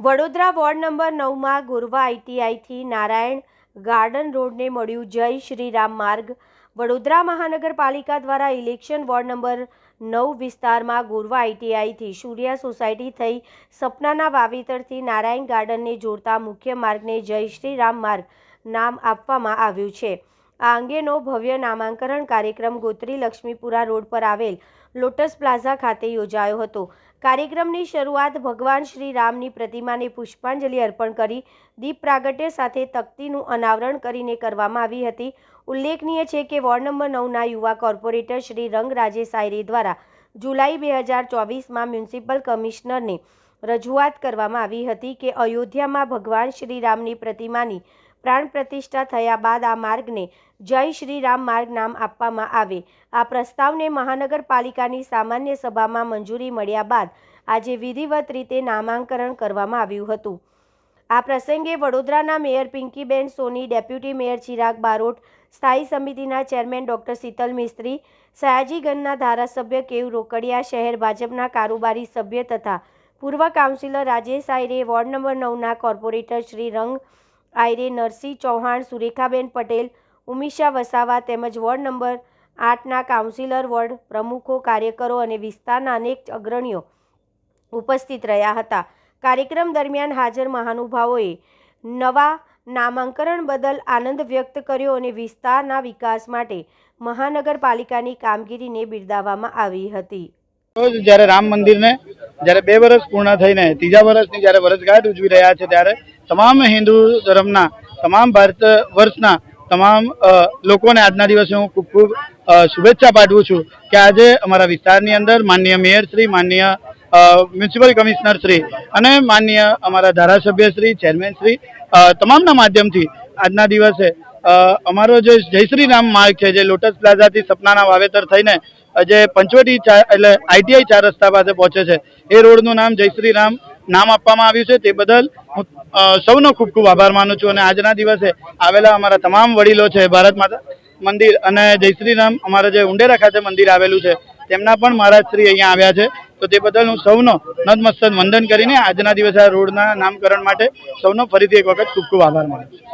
Vadodara ward number 9માં ગોરવા આઈટીઆઈથી Narayan garden રોડને મળ્યું જય શ્રી રામ માર્ગ। વડોદરા મહાનગરપાલિકા દ્વારા ઇલેક્શન વોર્ડ નંબર 9 વિસ્તારમાં ગોરવા આઈટીઆઈથી સૂર્યા સોસાયટી થઈ સપનાના વાવેતરથી નારાયણ ગાર્ડનને જોડતા મુખ્ય માર્ગને જય શ્રી રામ માર્ગ નામ આપવામાં આવ્યું છે। આ અંગેનો ભવ્ય નામાંકન કાર્યક્રમ ગોત્રી લક્ષ્મીપુરા રોડ પર આવેલ લોટસ પ્લાઝા ખાતે યોજાયો હતો। કાર્યક્રમની શરૂઆત ભગવાન શ્રી રામની પ્રતિમાને પુષ્પાંજલિ અર્પણ કરી દીપ પ્રાગટ્ય સાથે તકતીનું અનાવરણ કરીને કરવામાં આવી હતી। ઉલ્લેખનીય છે કે વોર્ડ નંબર 9ના યુવા કોર્પોરેટર શ્રી રંગ રાજેશ આયરે દ્વારા જુલાઈ 2024માં મ્યુનિસિપલ કમિશનરને રજૂઆત કરવામાં આવી હતી કે અયોધ્યામાં ભગવાન શ્રી રામની પ્રતિમાની પ્રાણ પ્રતિષ્ઠા થયા બાદ આ માર્ગને જય શ્રી રામ માર્ગ નામ આપવામાં આવે। આ પ્રસ્તાવને મહાનગરપાલિકાની સામાન્ય સભામાં મંજૂરી મળ્યા બાદ આજે વિધિવત રીતે નામાંકન કરવામાં આવ્યું હતું। આ પ્રસંગે વડોદરાના મેયર પિંકીબેન સોની, ડેપ્યુટી મેયર ચિરાગ બારોટ, સ્થાયી સમિતિના ચેરમેન ડૉક્ટર શીતલ મિસ્ત્રી, સયાજીગંજના ધારાસભ્ય કેવ રોકડિયા, શહેર ભાજપના કારોબારી સભ્ય તથા પૂર્વ કાઉન્સિલર રાજેશ આયરે, વોર્ડ નંબર 9ના કોર્પોરેટર શ્રી રંગ આયરે, નરસિંહ ચૌહાણ, સુરેખાબેન પટેલ, ઉમિશા વસાવા તેમજ વોર્ડ નંબર 8ના કાઉન્સિલર, વોર્ડ પ્રમુખો, કાર્યકરો અને વિસ્તારના અનેક અગ્રણીઓ ઉપસ્થિત રહ્યા હતા। કાર્યક્રમ દરમિયાન હાજર મહાનુભાવોએ નવા નામાંકન બદલ આનંદ વ્યક્ત કર્યો અને વિસ્તારના વિકાસ માટે મહાનગરપાલિકાની કામગીરીને બિરદાવવામાં આવી હતી। જ્યારે રામ મંદિરને જ્યારે 2 વર્ષ પૂર્ણ થઈને ત્રીજા વર્ષની જ્યારે વર્ષગાંઠ ઉજવી રહ્યા છે ત્યારે તમામ હિન્દુ ધર્મના તમામ ભારત વર્ષના તમામ લોકોને આજના દિવસે હું ખૂબ ખૂબ શુભેચ્છા પાઠવું છું કે આજે અમારા વિસ્તારની અંદર માનનીય મેયર શ્રી, માનનીય મ્યુનિસિપલ કમિશનર શ્રી અને માનનીય અમારા ધારાસભ્ય શ્રી, ચેરમેન શ્રી તમામના માધ્યમથી આજના દિવસે અમારો જે જય શ્રી રામ માર્ગ છે જે લોટસ પ્લાઝાથી સપનાના વાવેતર થઈને જે પંચવટી એટલે આઈટીઆઈ 4 રસ્તા પાસે પહોંચે છે એ રોડનું નામ જય શ્રી રામ નામ આપવામાં આવ્યું છે। તે બદલ હું સૌનો ખૂબ ખૂબ આભાર માનું છું અને આજના દિવસે આવેલા અમારા તમામ વડીલો છે, ભારત માતા મંદિર અને જય શ્રી રામ અમારા જે ઉંડેરા ખાતે મંદિર આવેલું છે તેમના પણ મહારાજ શ્રી અહીંયા આવ્યા છે, તો તે બદલ હું સૌનો નતમસ્તક વંદન કરીને આજના દિવસે આ રોડના નામકરણ માટે સૌનો ફરીથી એક વખત ખૂબ ખૂબ આભાર માનું છું।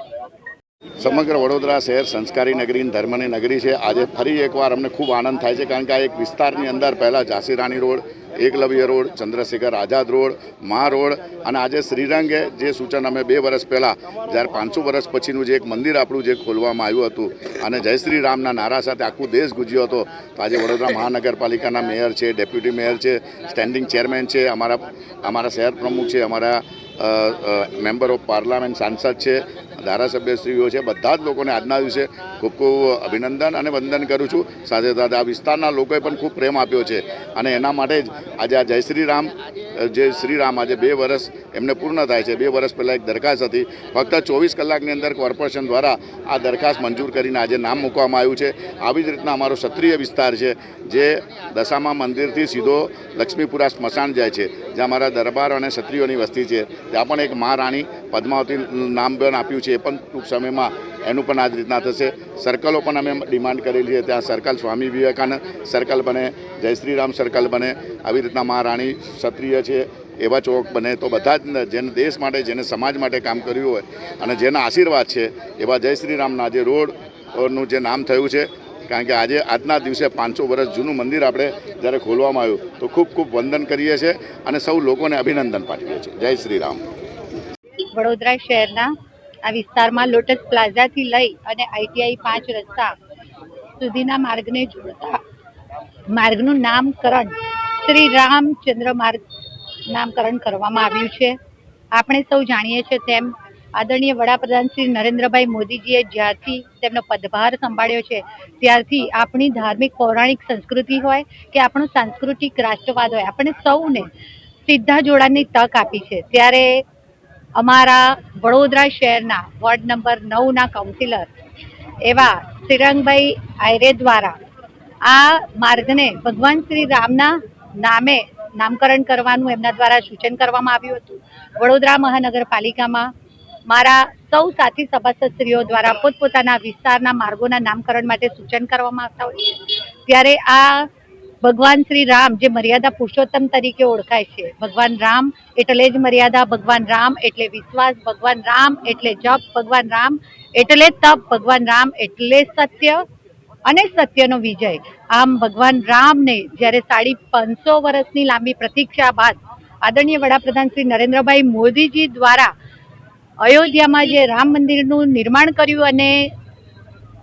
સમગ્ર વડોદરા શહેર સંસ્કારી નગરી, ધર્મની નગરી છે। આજે ફરી એકવાર અમને ખૂબ આનંદ થાય છે કારણ કે આ એક વિસ્તારની અંદર પહેલાં ઝાંસી રાણી road, Eklavya road, Chandrashekhar Azad road, મા રોડ અને આજે શ્રીરંગે જે સૂચન અમે 2 વર્ષ પહેલાં જ્યારે 500 વર્ષ પછીનું જે એક મંદિર આપણું જે ખોલવામાં આવ્યું હતું અને જય શ્રી રામના નારા સાથે આખું દેશ ગુંજ્યો હતો, તો આજે વડોદરા મહાનગરપાલિકાના મેયર છે, ડેપ્યુટી મેયર છે, સ્ટેન્ડિંગ ચેરમેન છે, અમારા શહેર પ્રમુખ છે, અમારા મેમ્બર ઓફ પાર્લામેન્ટ સાંસદ છે, ધારાસભ્યશ્રીઓ છે, બધા જ લોકોને આજના દિવસે ખૂબ ખૂબ અભિનંદન અને વંદન કરું છું। સાથે સાથે આ વિસ્તારના લોકોએ પણ ખૂબ પ્રેમ આપ્યો છે અને એના માટે જ આજે આ જય શ્રી રામ આજે 2 વર્ષ એમને પૂર્ણ થાય છે। 2 વર્ષ પહેલાં એક દરખાસ્ત હતી, ફક્ત 24 કલાકની અંદર કોર્પોરેશન દ્વારા આ દરખાસ્ત મંજૂર કરીને આજે નામ મૂકવામાં આવ્યું છે। આવી જ રીતના અમારો ક્ષત્રિય વિસ્તાર છે જે દશામા મંદિરથી સીધો લક્ષ્મીપુરા સ્મશાન જાય છે, જ્યાં અમારા દરબાર અને ક્ષત્રિયોની વસ્તી છે, ત્યાં પણ એક મહારાણી પદ્માવતી નામ પણ આપ્યું છે, એ પણ ટૂંક સમયમાં એનું પણ આ જ રીતના થશે। સર્કલો પણ અમે ડિમાન્ડ કરેલી છે, ત્યાં સર્કલ સ્વામી વિવેકાનંદ સર્કલ બને, જય શ્રી રામ સર્કલ બને, આવી રીતના મહારાણી ક્ષત્રિય છે એવા ચોક બને, તો બધા જ જેને દેશ માટે, જેને સમાજ માટે કામ કર્યું હોય અને જેના આશીર્વાદ છે એવા જય શ્રી રામના જે રોડનું જે નામ થયું છે, કારણ કે આજના દિવસે 500 વર્ષ જૂનું મંદિર આપણે જ્યારે ખોલવામાં આવ્યું તો ખૂબ ખૂબ વંદન કરીએ છીએ અને સૌ લોકોને અભિનંદન પાઠવીએ છીએ। જય શ્રી રામ। વડોદરા શહેરના આ વિસ્તારમાં લોટસ પ્લાઝાથી લઈ અને આઈટીઆઈ 5 રસ્તા સુધીના માર્ગને જોડતા માર્ગનું નામકરણ શ્રી રામચંદ્ર માર્ગ નામકરણ કરવામાં આવ્યું છે। આપણે સૌ જાણીએ છીએ તેમ આદરણીય વડાપ્રધાન શ્રી નરેન્દ્રભાઈ મોદીજીએ જ્યારથી તેમનો પદભાર સંભાળ્યો છે ત્યારથી આપણી ધાર્મિક પૌરાણિક સંસ્કૃતિ હોય કે આપણો સાંસ્કૃતિક રાષ્ટ્રવાદ હોય, આપણે સૌને સીધા જોડાણની તક આપી છે। ત્યારે અમારા વડોદરા શહેરના વોર્ડ નંબર 9ના કાઉન્સિલર એવા શ્રીરંગભાઈ આયરે દ્વારા આ માર્ગને ભગવાન શ્રી રામના નામે નામકરણ કરવાનું એમના દ્વારા સૂચન કરવામાં આવ્યું હતું। વડોદરા મહાનગરપાલિકામાં મારા સૌ સાથી સભાસદશ્રીઓ દ્વારા પોતપોતાના વિસ્તારના માર્ગોના નામકરણ માટે સૂચન કરવામાં આવતા હોય છે, ત્યારે આ ભગવાન શ્રી રામ જે મર્યાદા પુરુષોત્તમ તરીકે ઓળખાય છે, ભગવાન રામ એટલે જ મર્યાદા, ભગવાન રામ એટલે વિશ્વાસ, ભગવાન રામ એટલે જપ, ભગવાન રામ એટલે તપ, ભગવાન રામ એટલે સત્ય અને સત્યનો વિજય. આમ ભગવાન રામને જ્યારે 550 વર્ષની લાંબી પ્રતીક્ષા બાદ આદરણીય વડાપ્રધાન શ્રી નરેન્દ્રભાઈ મોદીજી દ્વારા અયોધ્યામાં જે રામ મંદિરનું નિર્માણ કર્યું અને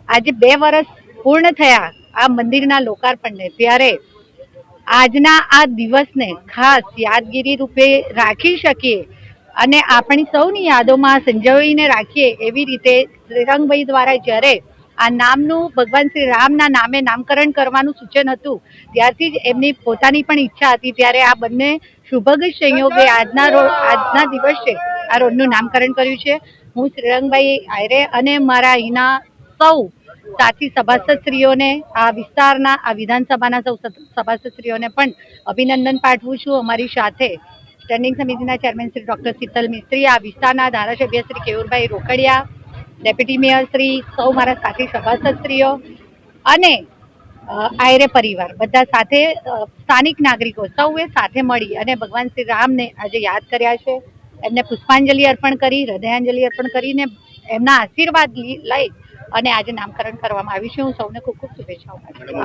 આજે 2 વર્ષ પૂર્ણ થયા આ મંદિરના લોકાર્પણને, ત્યારે આજના આ દિવસને ખાસ યાદગીરી રૂપે રાખી શકીએ અને આપણી સૌની યાદોમાં સંજોવીને રાખીએ એવી રીતે શ્રીરંગભાઈ દ્વારા જ્યારે આ નામનું ભગવાન શ્રી રામના નામે નામકરણ કરવાનું સૂચન હતું, ત્યારથી જ એમની પોતાની પણ ઈચ્છા હતી. ત્યારે આ બંને શુભગ સંયોગે આજના દિવસે આ રોડનું નામકરણ કર્યું છે. હું શ્રીરંગભાઈ આયરે અને મારા અહીંના સૌ સાથી સભાસદશ્રીઓને, આ વિસ્તારના આ વિધાનસભાના સૌ સભાસદશ્રીઓને પણ અભિનંદન પાઠવું છું. અમારી સાથે સ્ટેન્ડિંગ સમિતિના ચેરમેન શ્રી ડૉક્ટર શીતલ મિસ્ત્રી, આ વિસ્તારના ધારાસભ્ય શ્રી કેયુરભાઈ રોકડિયા, ડેપ્યુટી મેયર શ્રી, સૌ મારા સાથી સભાસદશ્રીઓ અને આયરે પરિવાર બધા સાથે, સ્થાનિક નાગરિકો સૌએ સાથે મળી અને ભગવાન શ્રી રામને આજે યાદ કર્યા છે. એમને પુષ્પાંજલિ અર્પણ કરી, હૃદયાંજલિ અર્પણ કરીને એમના આશીર્વાદ લઈ અને આજે નામકરણ કરવામાં આવ્યું છે. હું સૌને ખૂબ ખૂબ શુભેચ્છાઓ પાઠવું છું.